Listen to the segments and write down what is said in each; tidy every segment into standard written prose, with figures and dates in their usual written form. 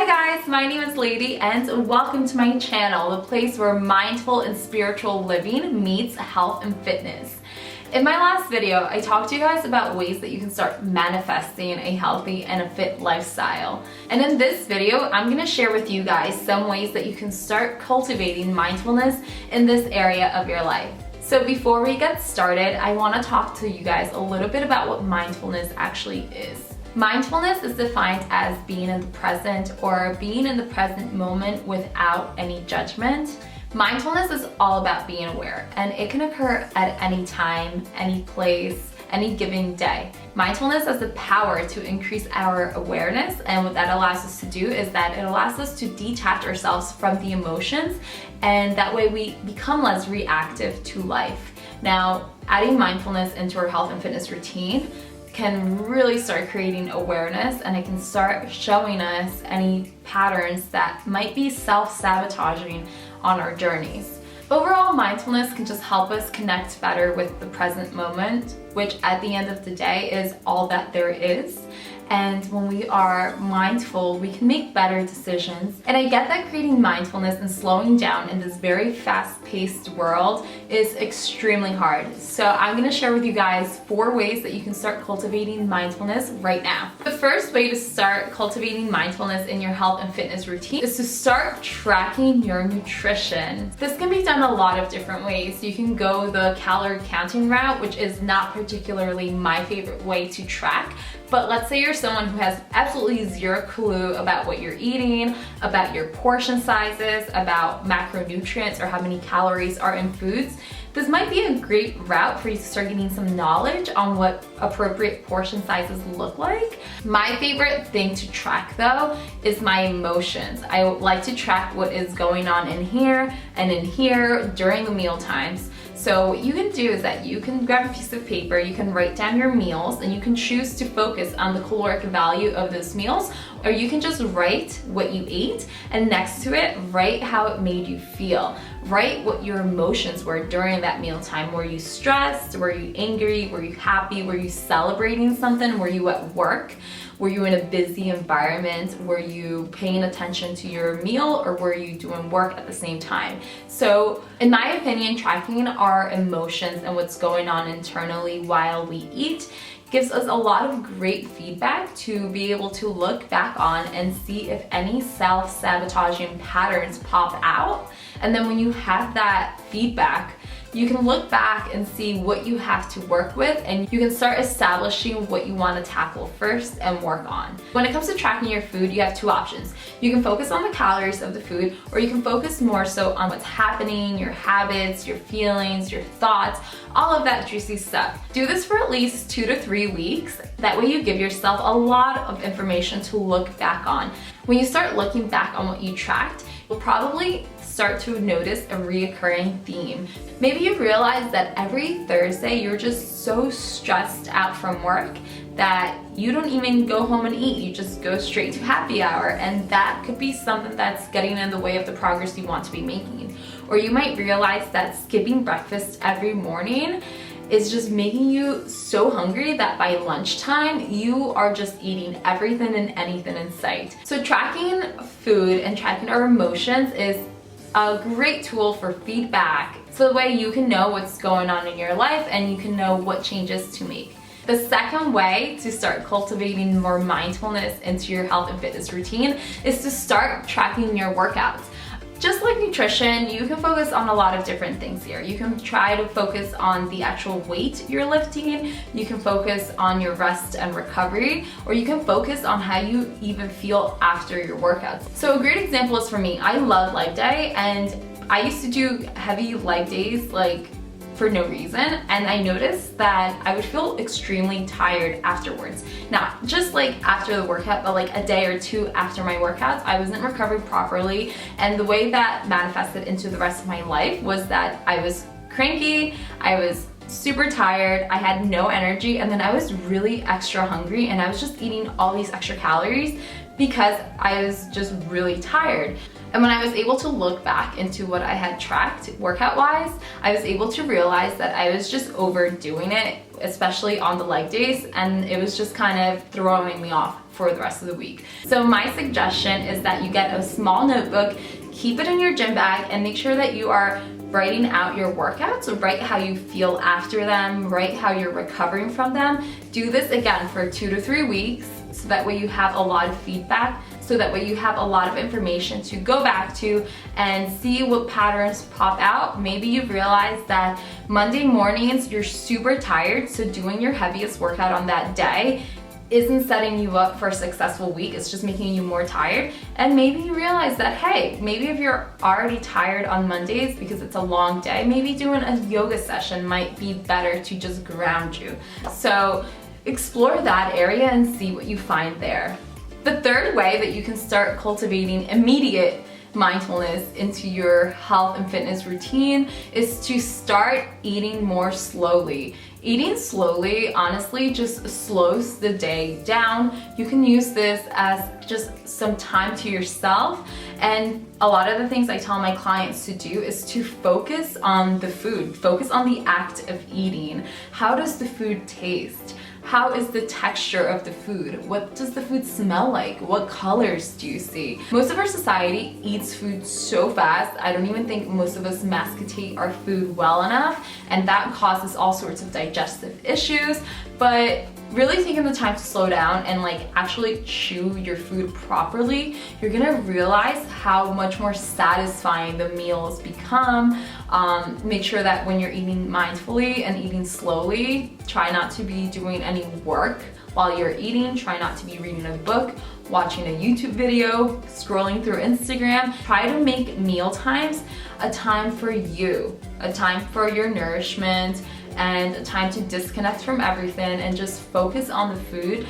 Hi guys, my name is Lady and welcome to my channel, the place where mindful and spiritual living meets health and fitness. In my last video, I talked to you guys about ways that you can start manifesting a healthy and a fit lifestyle. And in this video, I'm going to share with you guys some ways that you can start cultivating mindfulness in this area of your life. So before we get started, I want to talk to you guys a little bit about what mindfulness actually is. Mindfulness is defined as being in the present or being in the present moment without any judgment. Mindfulness is all about being aware, and it can occur at any time, any place, any given day. Mindfulness has the power to increase our awareness, and what that allows us to do is that it allows us to detach ourselves from the emotions, and that way we become less reactive to life. Now, adding mindfulness into our health and fitness routine can really start creating awareness, and it can start showing us any patterns that might be self-sabotaging on our journeys. Overall, mindfulness can just help us connect better with the present moment, which at the end of the day is all that there is. And when we are mindful, we can make better decisions. And I get that creating mindfulness and slowing down in this very fast-paced world is extremely hard. So I'm gonna share with you guys 4 ways that you can start cultivating mindfulness right now. The first way to start cultivating mindfulness in your health and fitness routine is to start tracking your nutrition. This can be done a lot of different ways. You can go the calorie counting route, which is not particularly my favorite way to track. But let's say you're someone who has absolutely zero clue about what you're eating, about your portion sizes, about macronutrients or how many calories are in foods. This might be a great route for you to start getting some knowledge on what appropriate portion sizes look like. My favorite thing to track though is my emotions. I like to track what is going on in here and in here during the meal times. So what you can do is that you can grab a piece of paper, you can write down your meals, and you can choose to focus on the caloric value of those meals, or you can just write what you ate, and next to it, write how it made you feel. Write what your emotions were during that meal time. Were you stressed? Were you angry? Were you happy? Were you celebrating something? Were you at work? Were you in a busy environment? Were you paying attention to your meal, or were you doing work at the same time? So in my opinion, tracking our emotions and what's going on internally while we eat gives us a lot of great feedback to be able to look back on and see if any self-sabotaging patterns pop out. And then when you have that feedback, you can look back and see what you have to work with, and you can start establishing what you want to tackle first and work on. When it comes to tracking your food, you have 2 options. You can focus on the calories of the food, or you can focus more so on what's happening, your habits, your feelings, your thoughts, all of that juicy stuff. Do this for at least 2 to 3 weeks. That way you give yourself a lot of information to look back on. When you start looking back on what you tracked, you'll probably start to notice a reoccurring theme. Maybe you realize that every Thursday you're just so stressed out from work that you don't even go home and eat, you just go straight to happy hour, and that could be something that's getting in the way of the progress you want to be making. Or you might realize that skipping breakfast every morning is just making you so hungry that by lunchtime you are just eating everything and anything in sight. So tracking food and tracking our emotions is a great tool for feedback, so the way you can know what's going on in your life and you can know what changes to make. The second way to start cultivating more mindfulness into your health and fitness routine is to start tracking your workouts. Just like nutrition, you can focus on a lot of different things here. You can try to focus on the actual weight you're lifting, you can focus on your rest and recovery, or you can focus on how you even feel after your workouts. So a great example is for me. I love leg day, and I used to do heavy leg days like for no reason, and I noticed that I would feel extremely tired afterwards. Not just like after the workout, but like a day or 2 after my workouts, I wasn't recovering properly, and the way that manifested into the rest of my life was that I was cranky, I was super tired, I had no energy, and then I was really extra hungry, and I was just eating all these extra calories because I was just really tired. And when I was able to look back into what I had tracked workout-wise, I was able to realize that I was just overdoing it especially on the leg days, and it was just kind of throwing me off for the rest of the week. So my suggestion is that you get a small notebook, keep it in your gym bag, and make sure that you are writing out your workouts. So write how you feel after them, write how you're recovering from them. Do this again for 2 to 3 weeks, so that way you have a lot of feedback, so that way you have a lot of information to go back to and see what patterns pop out. Maybe you've realized that Monday mornings you're super tired, so doing your heaviest workout on that day isn't setting you up for a successful week, it's just making you more tired. And maybe you realize that, hey, maybe if you're already tired on Mondays because it's a long day, maybe doing a yoga session might be better to just ground you. So explore that area and see what you find there. The third way that you can start cultivating immediate mindfulness into your health and fitness routine is to start eating more slowly. Eating slowly, honestly, just slows the day down. You can use this as just some time to yourself. And a lot of the things I tell my clients to do is to focus on the food, focus on the act of eating. How does the food taste? How is the texture of the food? What does the food smell like? What colors do you see? Most of our society eats food so fast, I don't even think most of us masticate our food well enough, and that causes all sorts of digestive issues. But really taking the time to slow down and like actually chew your food properly, you're gonna realize how much more satisfying the meals become. Make sure that when you're eating mindfully and eating slowly, try not to be doing any work while you're eating. Try not to be reading a book, watching a YouTube video, scrolling through Instagram. Try to make meal times a time for you, a time for your nourishment, and a time to disconnect from everything and just focus on the food.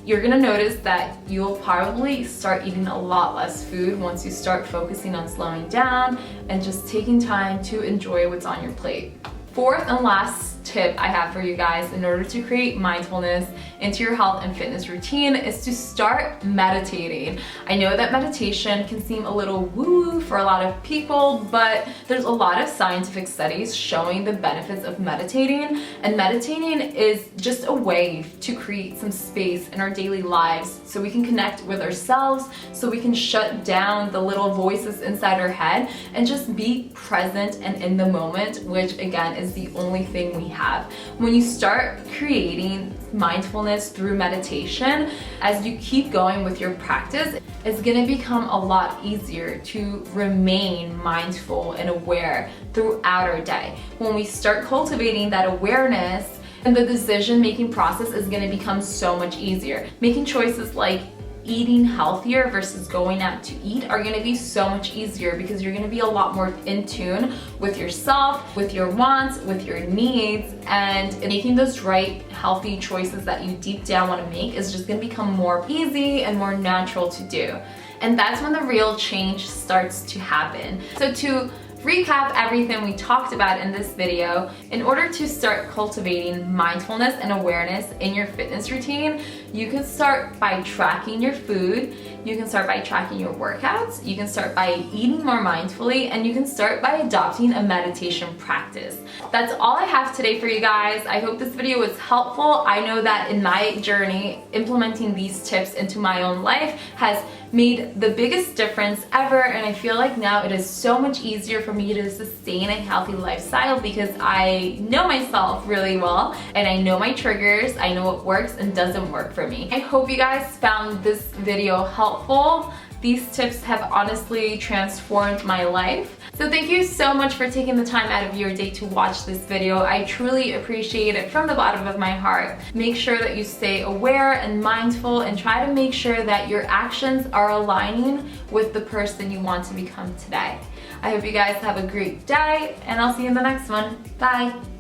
You're gonna notice that you'll probably start eating a lot less food once you start focusing on slowing down and just taking time to enjoy what's on your plate. Fourth and last tip I have for you guys in order to create mindfulness into your health and fitness routine is to start meditating. I know that meditation can seem a little woo-woo for a lot of people, but there's a lot of scientific studies showing the benefits of meditating, and meditating is just a way to create some space in our daily lives so we can connect with ourselves, so we can shut down the little voices inside our head and just be present and in the moment, which again is the only thing we have. When you start creating mindfulness through meditation, as you keep going with your practice, it's gonna become a lot easier to remain mindful and aware throughout our day. When we start cultivating that awareness, and the decision-making process is gonna become so much easier. Making choices like eating healthier versus going out to eat are gonna be so much easier because you're gonna be a lot more in tune with yourself, with your wants, with your needs, and making those right healthy choices that you deep down wanna make is just gonna become more easy and more natural to do. And that's when the real change starts to happen. So to recap everything we talked about in this video, in order to start cultivating mindfulness and awareness in your fitness routine, you can start by tracking your food, you can start by tracking your workouts, you can start by eating more mindfully, and you can start by adopting a meditation practice. That's all I have today for you guys. I hope this video was helpful. I know that in my journey, implementing these tips into my own life has made the biggest difference ever, and I feel like now it is so much easier for me to sustain a healthy lifestyle because I know myself really well and I know my triggers, I know what works and doesn't work for me. I hope you guys found this video helpful. These tips have honestly transformed my life. So thank you so much for taking the time out of your day to watch this video. I truly appreciate it from the bottom of my heart. Make sure that you stay aware and mindful and try to make sure that your actions are aligning with the person you want to become today. I hope you guys have a great day and I'll see you in the next one. Bye.